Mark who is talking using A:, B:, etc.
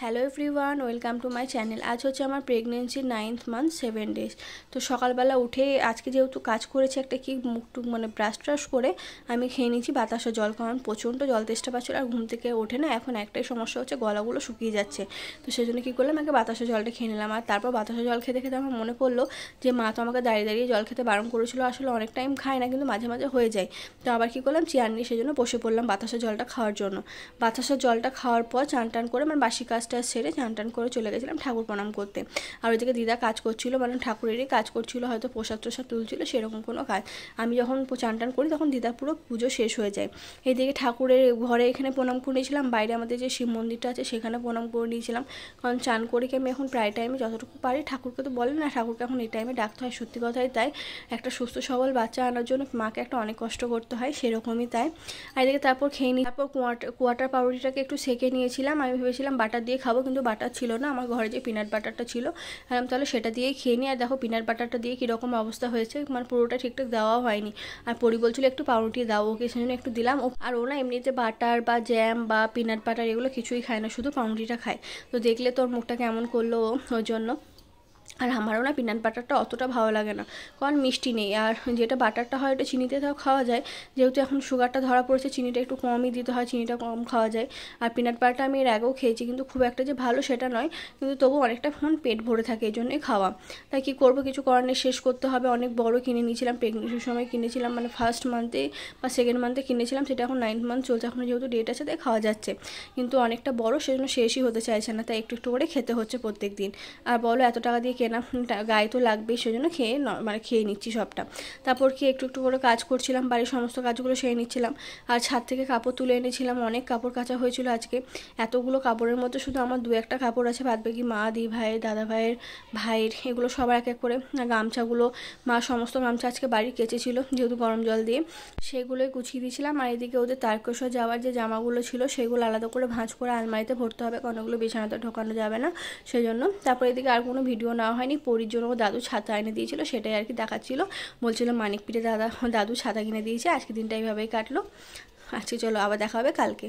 A: Hello everyone, welcome to my channel. আজ হচ্ছে আমার প্রেগনেন্সির 9th মান্থ 7 ডেজ। তো সকালবেলা উঠে আজকে যেহেতু কাজ করেছি একটা কি মুখটুক মানে ব্রাশ ট্রাশ করে আমি খেয়ে নিয়েছি বাতাসা জল, কারণ প্রচণ্ড জল তেষ্টা পাচ্ছিল আর ঘুম থেকে ওঠে না। এখন একটাই সমস্যা হচ্ছে, গলাগুলো শুকিয়ে যাচ্ছে। তো সেই জন্য কী করলাম, আগে বাতাসা জলটা খেয়ে নিলাম। আর তারপর বাতাসা জল খেতে খেতে আমার মনে পড়লো যে মা তো আমাকে দাঁড়িয়ে দাঁড়িয়ে জল খেতে বারণ করেছিল। আসলে অনেক টাইম খাই না, কিন্তু মাঝে মাঝে হয়ে যায়। তো আবার কী করলাম, চেয়ার নিয়ে সেজন্য বসে পড়লাম বাতাসা জলটা খাওয়ার জন্য। বাতাসা জলটা খাওয়ার পর চান টান করে আমার বাসি কাজটা সেরে চান টান করে চলে গেছিলাম ঠাকুর প্রণাম করতে। আর ওইদিকে দিদা কাজ করছিল, মানে ঠাকুরেরই কাজ করছিল, হয়তো প্রসাদ টোসাদ তুলছিল, সেরকম কোনো কাজ। আমি যখন চান টান করি তখন দিদা পুরো পুজো শেষ হয়ে যায়। এইদিকে ঠাকুরের ঘরে এখানে প্রণাম করে নিয়েছিলাম, বাইরে আমাদের যে শিব মন্দিরটা আছে সেখানে প্রণাম করে নিয়েছিলাম। কারণ চান করে কি আমি এখন প্রায় টাইমে যতটুকু পারি, ঠাকুরকে তো বলে না, ঠাকুরকে এখন এই টাইমে ডাকতে হয়, সত্যি কথাই তাই। একটা সুস্থ সবল বাচ্চা আনার জন্য মাকে একটা অনেক কষ্ট করতে হয়, সেরকমই তাই। আর এদিকে তারপর খেয়ে নিই। তারপর কোয়াটার পাউরুটিটাকে একটু সেঁকে নিয়েছিলাম। আমি ভেবেছিলাম বাটার দিয়ে খাবো, কিন্তু বাটার ছিল না, আমার ঘরে যে পিনাট বাটারটা ছিল, তাহলে সেটা দিয়েই খেয়ে নিই। আর দেখো পিনাট বাটারটা দিয়ে কীরকম অবস্থা হয়েছে, মানে পুরোটা ঠিকঠাক দেওয়াও হয়নি। আর পরি বলছিল একটু পাউরুটি দাও ওকে, সেজন্য একটু দিলাম। আর ও না এমনিতে বাটার বা জ্যাম বা পিনাট বাটার এগুলো কিছুই খায় না, শুধু পাউরুটিটা খায়। তো দেখলে তোর মুখটা কেমন করলো ওর জন্য। আর আমারও না পিনাট বাটারটা অতটা ভালো লাগে না, কারণ মিষ্টি নেই। আর যেটা বাটারটা হয় ওটা চিনিতে তাও খাওয়া যায়, যেহেতু এখন সুগারটা ধরা পড়েছে চিনিটা একটু কমই দিতে হয়, চিনিটা কম খাওয়া যায়। আর পিনাট বাটারটা আমি এর আগেও খেয়েছি, কিন্তু খুব একটা যে ভালো সেটা নয়, কিন্তু তবু অনেকটা পেট ভরে থাকে, এই জন্যই খাওয়া। তাই কী করবো, কিছু করার নেই, শেষ করতে হবে। অনেক বড় কিনে নিয়েছিলাম, প্রেগনেন্সির সময় কিনেছিলাম, মানে ফার্স্ট মান্থে বা সেকেন্ড মান্থে কিনেছিলাম, সেটা এখন 9th মান্থ চলছে, এখন যেহেতু ডেট আছে তাই খাওয়া যাচ্ছে, কিন্তু অনেকটা বড়, সেজন্য শেষই হতে চাইছে না, তাই একটু একটু করে খেতে হচ্ছে প্রত্যেক দিন। আর বলো এত টাকা দিয়ে কেনা, গায়ে তো লাগবেই, সেজন্য মানে খেয়ে নিচ্ছি সবটা। তারপর কি একটু একটু করে কাজ করছিলাম, বাড়ির সমস্ত কাজগুলো সেরে নিচ্ছিলাম। আর ছাদ থেকে কাপড় তুলে এনেছিলাম, অনেক কাপড় কাচা হয়েছিল আজকে। এতগুলো কাপড়ের মধ্যে শুধু আমার 2-1টা কাপড় আছে, বাদ বাকি মা, দি ভাইয়ের, দাদা ভাইয়ের এগুলো সবার এক এক করে। গামছাগুলো মা সমস্ত গামছা আজকে বাড়ি কেচেছিল, যেহেতু গরম জল দিয়ে, সেগুলোই গুছিয়ে দিয়েছিলাম। আর এদিকে ওদের তারকেশ্বর যাওয়ার যে জামাগুলো ছিল সেগুলো আলাদা করে ভাঁজ করে আলমারিতে ভরতে হবে, কারণ ওগুলো বিছানাতে ঢোকানো যাবে না, সেই জন্য। তারপর এদিকে আর কোনো ভিডিও নেওয়া হয়নি। পরির জন্য দাদু ছাতা এনে দিয়েছিল, সেটাই আর কি দেখাচ্ছিল, বলছিল মানিকপিঠে দাদু ছাতা কিনে দিয়েছে। আজকে দিনটা এইভাবেই কাটলো। আজকে চলো আবার দেখা হবে কালকে।